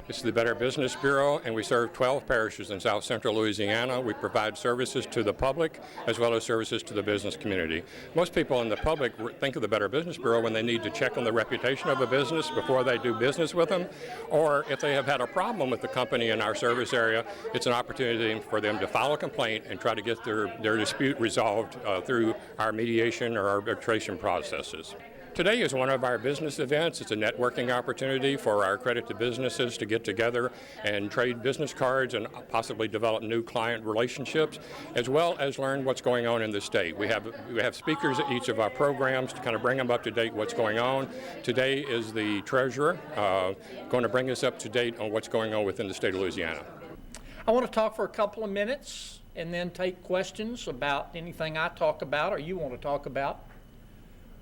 It's the Better Business Bureau, and we serve 12 parishes in South Central Louisiana. We provide services to the public as well as services to the business community. Most people in the public think of the Better Business Bureau when they need to check on the reputation of a business before they do business with them, or if they have had a problem with the company in our service area, it's an opportunity for them to file a complaint and try to get their dispute resolved through our mediation or arbitration processes. Today is one of our business events. It's a networking opportunity for our accredited businesses to get together and trade business cards and possibly develop new client relationships, as well as learn what's going on in the state. We have speakers at each of our programs to kind of bring them up to date what's going on. Today is the treasurer going to bring us up to date on what's going on within the state of Louisiana. I want to talk for a couple of minutes and then take questions about anything I talk about or you want to talk about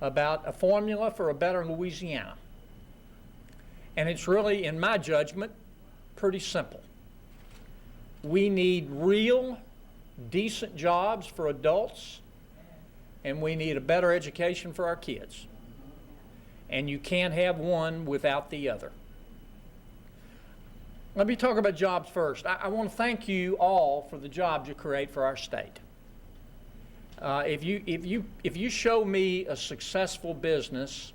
a formula for a better Louisiana. And it's really, in my judgment, pretty simple. We need real, decent jobs for adults, and we need a better education for our kids. And you can't have one without the other. Let me talk about jobs first. I want to thank you all for the jobs you create for our state. If you show me a successful business,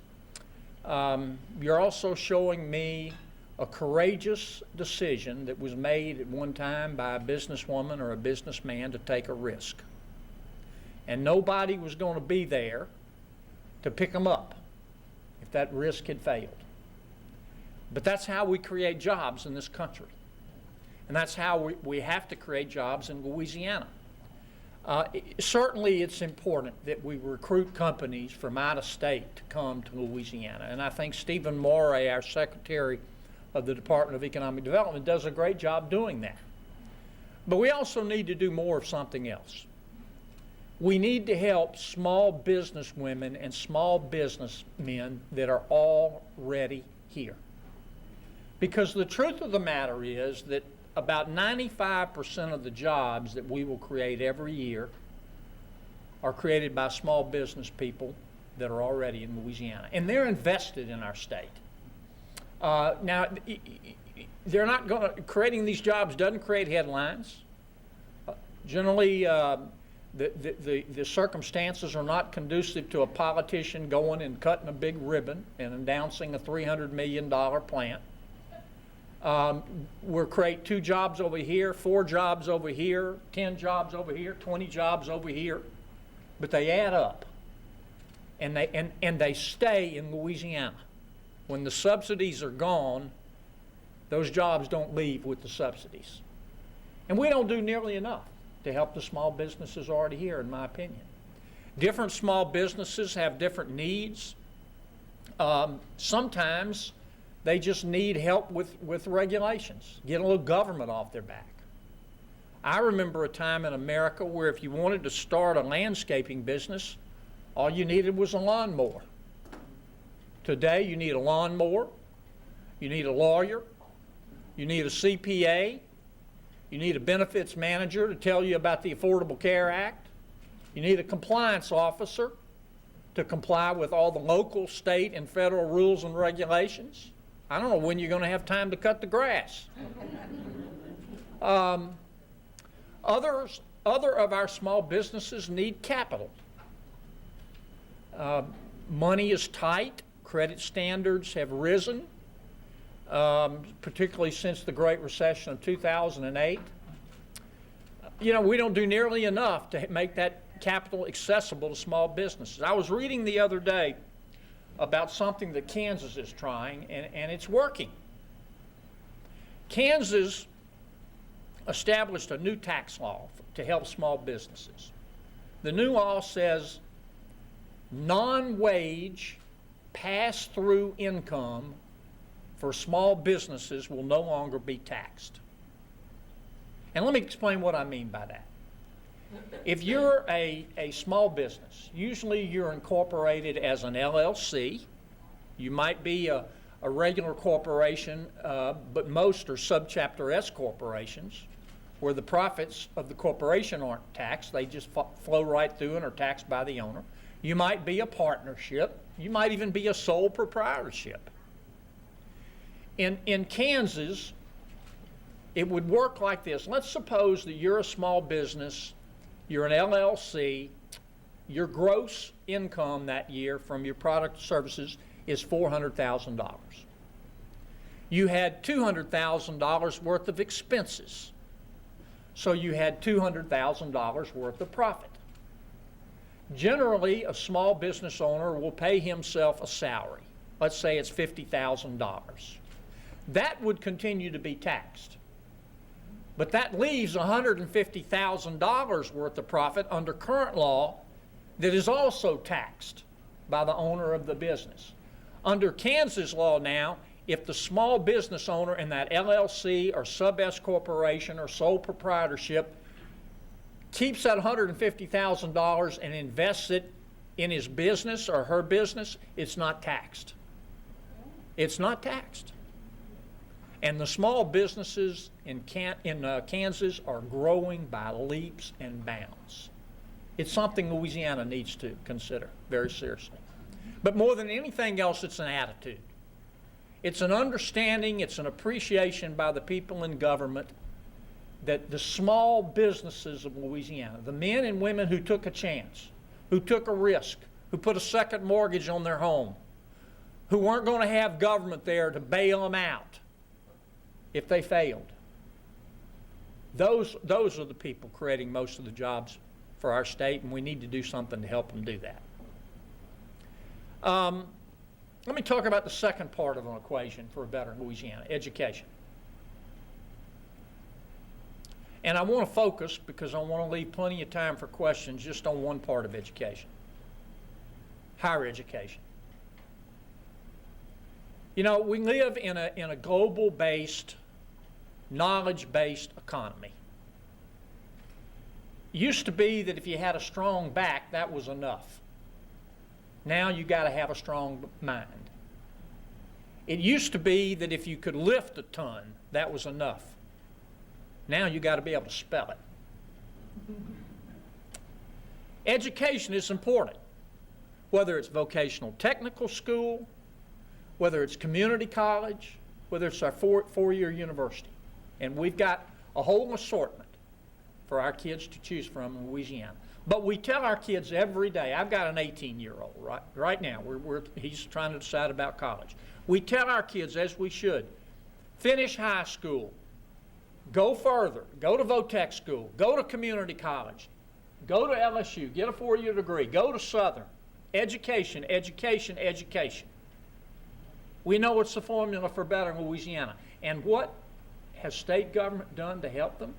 you're also showing me a courageous decision that was made at one time by a businesswoman or a businessman to take a risk. And nobody was going to be there to pick them up if that risk had failed. But that's how we create jobs in this country. And that's how we have to create jobs in Louisiana. Certainly it's important that we recruit companies from out of state to come to Louisiana. And I think Stephen Morey, our Secretary of the Department of Economic Development, does a great job doing that. But we also need to do more of something else. We need to help small business women and small businessmen that are already here. Because the truth of the matter is that about 95% of the jobs that we will create every year are created by small business people that are already in Louisiana. And they're invested in our state. Now, they're not going to, creating these jobs doesn't create headlines. Generally, the circumstances are not conducive to a politician going and cutting a big ribbon and announcing a $300 million plant. We'll create 2 jobs over here, 4 jobs over here, 10 jobs over here, 20 jobs over here, but they add up, and they stay in Louisiana. When the subsidies are gone, those jobs don't leave with the subsidies. And we don't do nearly enough to help the small businesses already here, in my opinion. Different small businesses have different needs. Sometimes they just need help with regulations, get a little government off their back. I remember a time in America where if you wanted to start a landscaping business, all you needed was a lawnmower. Today, you need a lawnmower, you need a lawyer, you need a CPA, you need a benefits manager to tell you about the Affordable Care Act, you need a compliance officer to comply with all the local, state, and federal rules and regulations. I don't know when you're going to have time to cut the grass. Other of our small businesses need capital. Money is tight. Credit standards have risen, particularly since the Great Recession of 2008. You know, we don't do nearly enough to make that capital accessible to small businesses. I was reading the other day about something that Kansas is trying, and it's working. Kansas established a new tax law to help small businesses. The new law says non-wage pass-through income for small businesses will no longer be taxed. And let me explain what I mean by that. If you're a small business, usually you're incorporated as an LLC. You might be a regular corporation, but most are subchapter S corporations, where the profits of the corporation aren't taxed. They just flow right through and are taxed by the owner. You might be a partnership. You might even be a sole proprietorship. In Kansas, It would work like this. Let's suppose that you're a small business, you're an LLC, your gross income that year from your product or services is $400,000. You had $200,000 worth of expenses, so you had $200,000 worth of profit. Generally, a small business owner will pay himself a salary. Let's say it's $50,000. That would continue to be taxed. But that leaves $150,000 worth of profit under current law that is also taxed by the owner of the business. Under Kansas law now, if the small business owner in that LLC or sub-S corporation or sole proprietorship keeps that $150,000 and invests it in his business or her business, it's not taxed. It's not taxed. And the small businesses in Kansas are growing by leaps and bounds. It's something Louisiana needs to consider very seriously. But more than anything else, it's an attitude. It's an understanding, it's an appreciation by the people in government that the small businesses of Louisiana, the men and women who took a chance, who took a risk, who put a second mortgage on their home, who weren't going to have government there to bail them out if they failed. Those are the people creating most of the jobs for our state, and we need to do something to help them do that. Let me talk about the second part of an equation for a better Louisiana, education. And I want to focus, because I want to leave plenty of time for questions, just on one part of education, higher education. You know, we live in a global-based, knowledge-based economy. It used to be that if you had a strong back, that was enough. Now you got to have a strong mind. It used to be that if you could lift a ton, that was enough. Now you got to be able to spell it. Education is important, whether it's vocational technical school, whether it's community college, whether it's our four-year university. And we've got a whole assortment for our kids to choose from in Louisiana. But we tell our kids every day, I've got an 18-year-old right now, he's trying to decide about college. We tell our kids, as we should, finish high school, go further, go to VOTEC school, go to community college, go to LSU, get a four-year degree, go to Southern. Education, education, education. We know it's the formula for better Louisiana. And what has state government done to help them?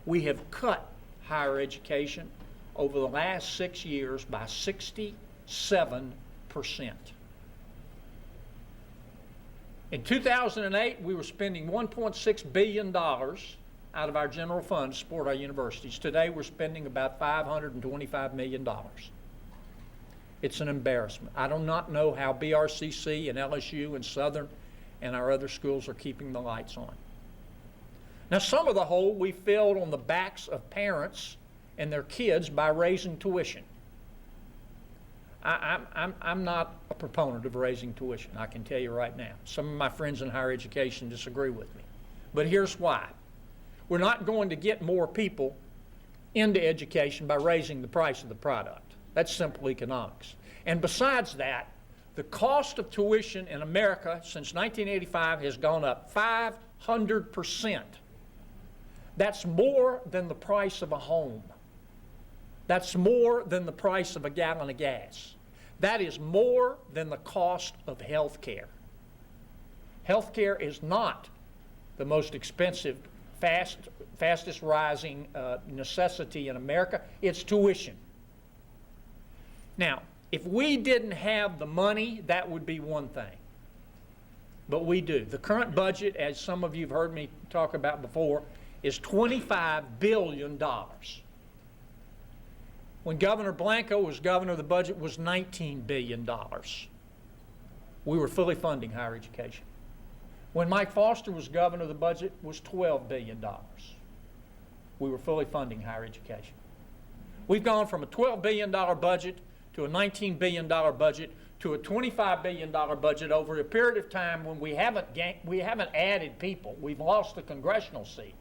We have cut higher education over the last 6 years by 67%. In 2008, we were spending $1.6 billion out of our general fund to support our universities. Today, we're spending about $525 million. It's an embarrassment. I do not know how BRCC and LSU and Southern and our other schools are keeping the lights on. Now, some of the hole we filled on the backs of parents and their kids by raising tuition. I'm not a proponent of raising tuition, I can tell you right now. Some of my friends in higher education disagree with me. But here's why. We're not going to get more people into education by raising the price of the product. That's simple economics. And besides that, the cost of tuition in America since 1985 has gone up 500%. That's more than the price of a home. That's more than the price of a gallon of gas. That is more than the cost of health care. Health care is not the most expensive, fastest rising necessity in America. It's tuition. Now, if we didn't have the money, that would be one thing. But we do. The current budget, as some of you have heard me talk about before, is $25 billion. When Governor Blanco was governor, the budget was $19 billion. We were fully funding higher education. When Mike Foster was governor, the budget was $12 billion. We were fully funding higher education. We've gone from a $12 billion budget to a $19 billion budget to a $25 billion budget over a period of time when we haven't added people. We've lost a congressional seat,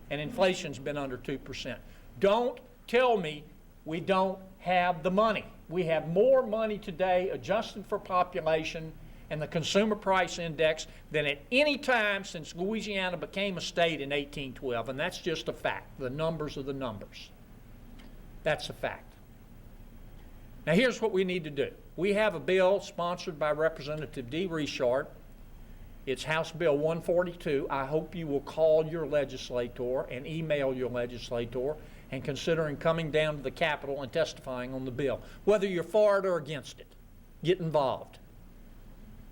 and inflation's been under 2%. Don't tell me we don't have the money. We have more money today adjusted for population and the consumer price index than at any time since Louisiana became a state in 1812, and that's just a fact. The numbers are the numbers. That's a fact. Now here's what we need to do. We have a bill sponsored by Representative D. Richard. It's House Bill 142. I hope you will call your legislator and email your legislator and considering coming down to the Capitol and testifying on the bill. Whether you're for it or against it, get involved.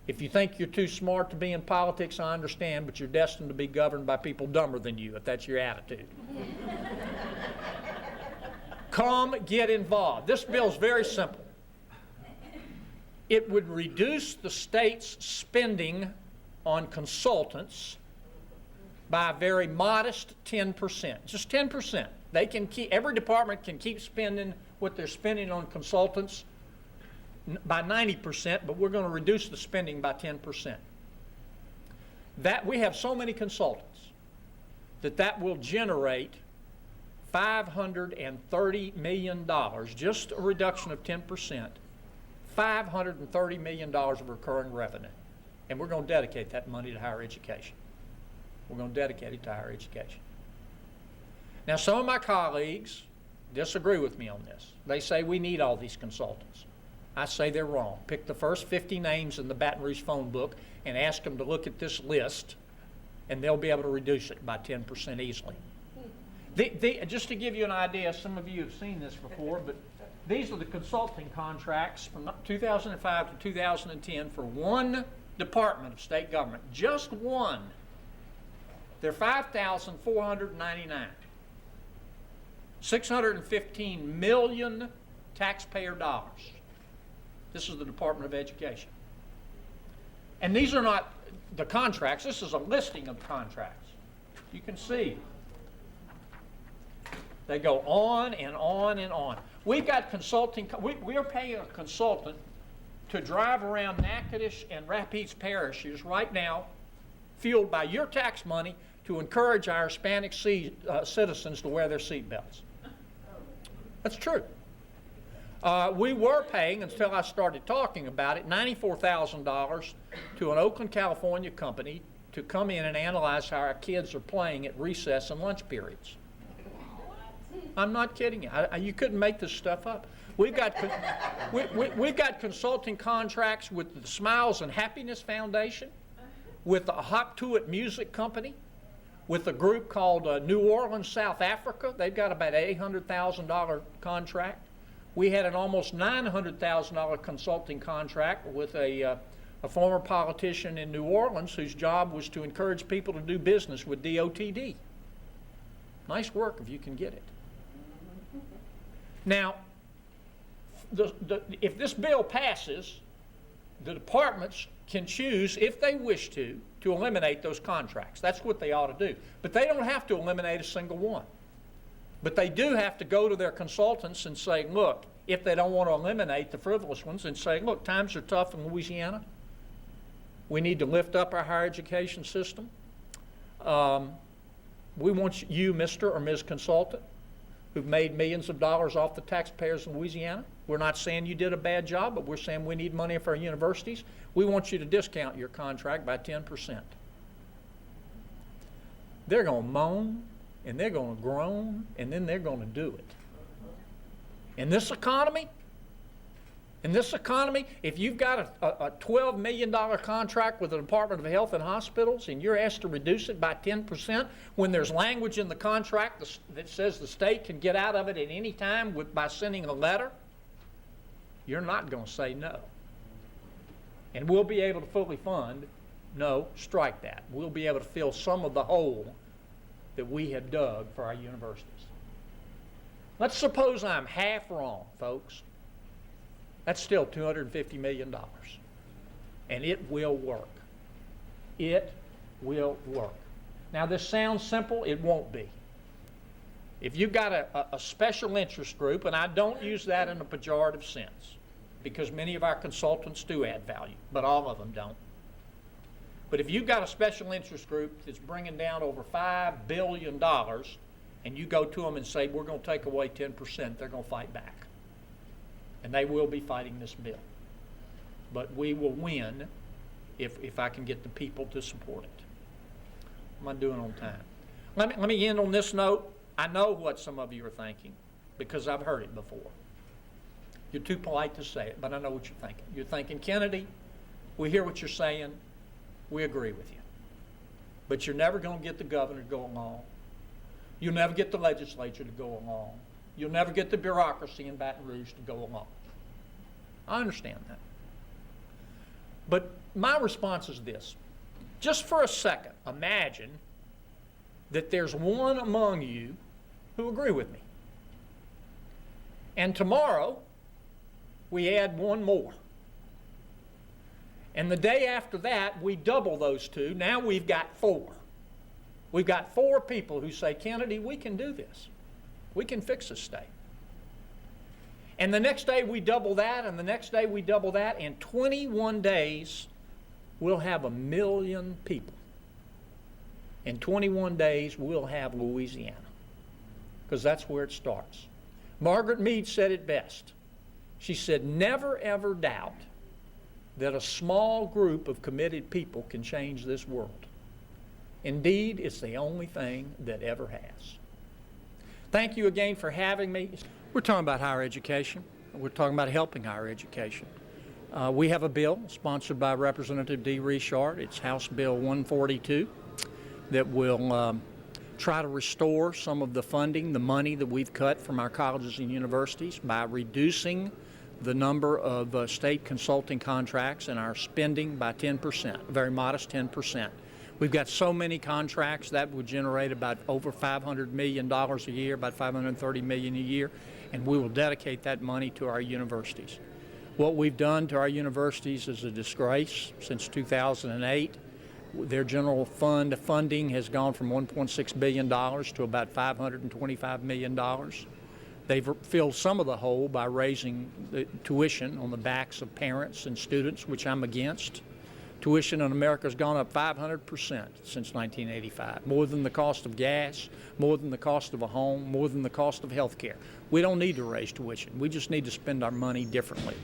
If you think you're too smart to be in politics, I understand, but you're destined to be governed by people dumber than you, if that's your attitude. Come get involved. This bill's very simple. It would reduce the state's spending on consultants by a very modest 10%, just 10%. They can keep, every department can keep spending what they're spending on consultants by 90%, but we're going to reduce the spending by 10%. That we have so many consultants that will generate $530 million, just a reduction of 10%, $530 million of recurring revenue. And we're going to dedicate that money to higher education. We're going to dedicate it to higher education. Now, some of my colleagues disagree with me on this. They say we need all these consultants. I say they're wrong. Pick the first 50 names in the Baton Rouge phone book and ask them to look at this list, and they'll be able to reduce it by 10% easily. Just to give you an idea, some of you have seen this before, but these are the consulting contracts from 2005 to 2010 for one department of state government, just one. They're $5,499. 615 million taxpayer dollars. This is the Department of Education. And these are not the contracts. This is a listing of the contracts. You can see. They go on and on and on. We've got consulting. We are paying a consultant to drive around Natchitoches and Rapides parishes right now, fueled by your tax money, to encourage our Hispanic citizens to wear their seatbelts. That's true. We were paying, until I started talking about it, $94,000 to an Oakland, California company to come in and analyze how our kids are playing at recess and lunch periods. I'm not kidding you. You couldn't make this stuff up. We've got consulting contracts with the Smiles and Happiness Foundation, with the Hop to It Music Company, with a group called New Orleans, South Africa. They've got about an $800,000 contract. We had an almost $900,000 consulting contract with a former politician in New Orleans whose job was to encourage people to do business with DOTD. Nice work if you can get it. Now, if this bill passes, the departments can choose, if they wish to eliminate those contracts. That's what they ought to do. But they don't have to eliminate a single one. But they do have to go to their consultants and say, look, if they don't want to eliminate the frivolous ones, and say, look, times are tough in Louisiana. We need to lift up our higher education system. We want you, Mr. or Ms. Consultant, who've made millions of dollars off the taxpayers in Louisiana. We're not saying you did a bad job, but we're saying we need money for our universities. We want you to discount your contract by 10%. They're going to moan, and they're going to groan, and then they're going to do it. In this economy, if you've got a $12 million contract with the Department of Health and Hospitals and you're asked to reduce it by 10% when there's language in the contract that says the state can get out of it at any time by sending a letter, you're not going to say no. And we'll be able to fully fund, no, strike that. We'll be able to fill some of the hole that we have dug for our universities. Let's suppose I'm half wrong, folks. That's still $250 million. And it will work. It will work. Now, this sounds simple. It won't be. If you've got a special interest group, and I don't use that in a pejorative sense, because many of our consultants do add value, but all of them don't. But if you've got a special interest group that's bringing down over $5 billion, and you go to them and say, we're going to take away 10%, they're going to fight back. And they will be fighting this bill. But we will win if I can get the people to support it. What am I doing on time? Let me end on this note. I know what some of you are thinking because I've heard it before. You're too polite to say it, but I know what you're thinking. You're thinking, Kennedy, we hear what you're saying. We agree with you. But you're never going to get the governor to go along. You'll never get the legislature to go along. You'll never get the bureaucracy in Baton Rouge to go along. I understand that. But my response is this. Just for a second, imagine that there's one among you who agree with me. And tomorrow, we add one more. And the day after that, we double those two. Now we've got 4. We've got 4 people who say, Kennedy, we can do this. We can fix this state. And the next day we double that, and the next day we double that. In 21 days, we'll have 1 million people. In 21 days, we'll have Louisiana, because that's where it starts. Margaret Mead said it best. She said, never ever doubt that a small group of committed people can change this world. Indeed, it's the only thing that ever has. Thank you again for having me. We're talking about higher education. We're talking about helping higher education. We have a bill sponsored by Representative D. Richard. It's House Bill 142 that will try to restore some of the funding, the money that we've cut from our colleges and universities by reducing the number of state consulting contracts and our spending by 10%, a very modest 10%. We've got so many contracts that would generate about over $500 million a year, about $530 million a year, and we will dedicate that money to our universities. What we've done to our universities is a disgrace. Since 2008, their general fund funding has gone from $1.6 billion to about $525 million. They've filled some of the hole by raising the tuition on the backs of parents and students, which I'm against. Tuition in America has gone up 500% since 1985, more than the cost of gas, more than the cost of a home, more than the cost of health care. We don't need to raise tuition. We just need to spend our money differently.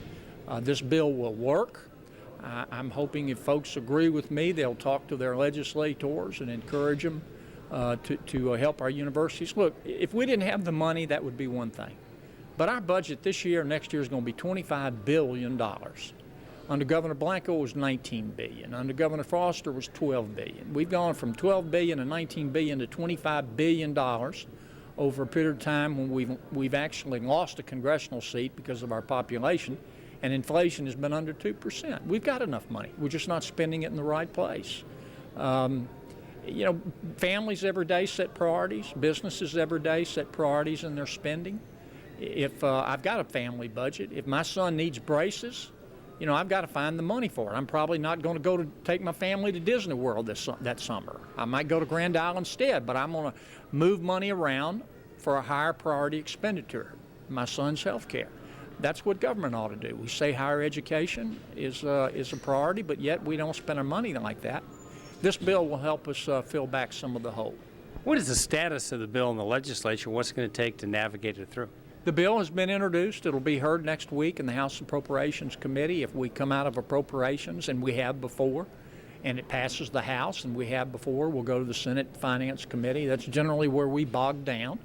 This bill will work. I'm hoping if folks agree with me, they'll talk to their legislators and encourage them to help our universities. Look, if we didn't have the money, that would be one thing. But our budget this year and next year is going to be $25 billion. Under Governor Blanco, it was $19 billion. Under Governor Foster, it was $12 billion. We've gone from $12 billion and $19 billion to $25 billion over a period of time when we've actually lost a congressional seat because of our population, and inflation has been under 2%. We've got enough money. We're just not spending it in the right place. Families every day set priorities. Businesses every day set priorities in their spending. If I've got a family budget, if my son needs braces, I've got to find the money for it. I'm probably not going to go to take my family to Disney World that summer. I might go to Grand Isle instead, but I'm going to move money around for a higher priority expenditure, my son's health care. That's what government ought to do. We say higher education is a priority, but yet we don't spend our money like that. This bill will help us fill back some of the hole. What is the status of the bill in the legislature? What's it going to take to navigate it through? The bill has been introduced. It'll be heard next week in the House Appropriations Committee. If we come out of appropriations, and we have before, and it passes the House, and we have before, we'll go to the Senate Finance Committee. That's generally where we bog down.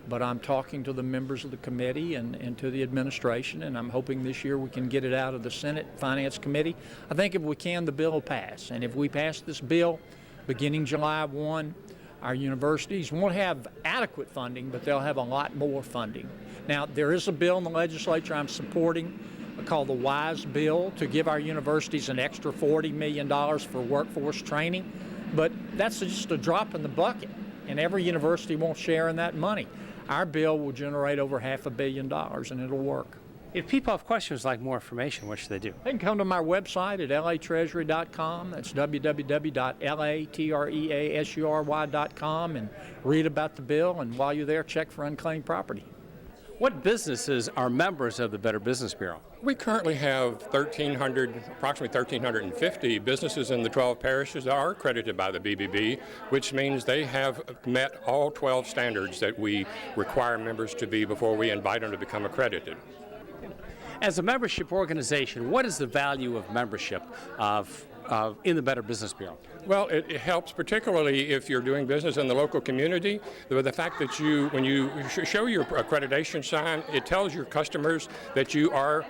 But I'm talking to the members of the committee and to the administration, and I'm hoping this year we can get it out of the Senate Finance Committee. I think if we can, the bill will pass. And if we pass this bill beginning July 1, our universities won't have adequate funding, but they'll have a lot more funding. Now, there is a bill in the legislature I'm supporting called the WISE bill to give our universities an extra $40 million for workforce training, but that's just a drop in the bucket, and every university won't share in that money. Our bill will generate over $500 million, and it'll work. If people have questions like more information, what should they do? They can come to my website at latreasury.com. That's www.latreasury.com, and read about the bill, and while you're there, check for unclaimed property. What businesses are members of the Better Business Bureau? We currently have approximately 1,350 businesses in the 12 parishes that are accredited by the BBB, which means they have met all 12 standards that we require members to be before we invite them to become accredited. As a membership organization, what is the value of membership in the Better Business Bureau? Well, it helps particularly if you're doing business in the local community. The fact that when you show your accreditation sign, it tells your customers that you are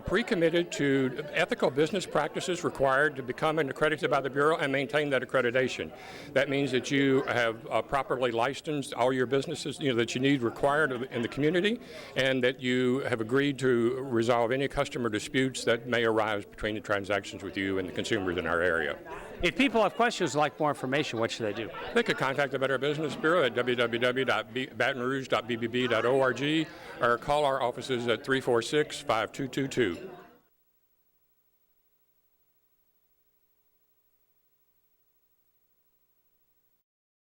pre-committed to ethical business practices required to become accredited by the Bureau and maintain that accreditation. That means that you have properly licensed all your businesses that you need required in the community, and that you have agreed to resolve any customer disputes that may arise between the transactions with you and the consumers in our area. If people have questions or like more information, what should they do? They could contact the Better Business Bureau at www.batonrouge.bbb.org or call our offices at 346-5222.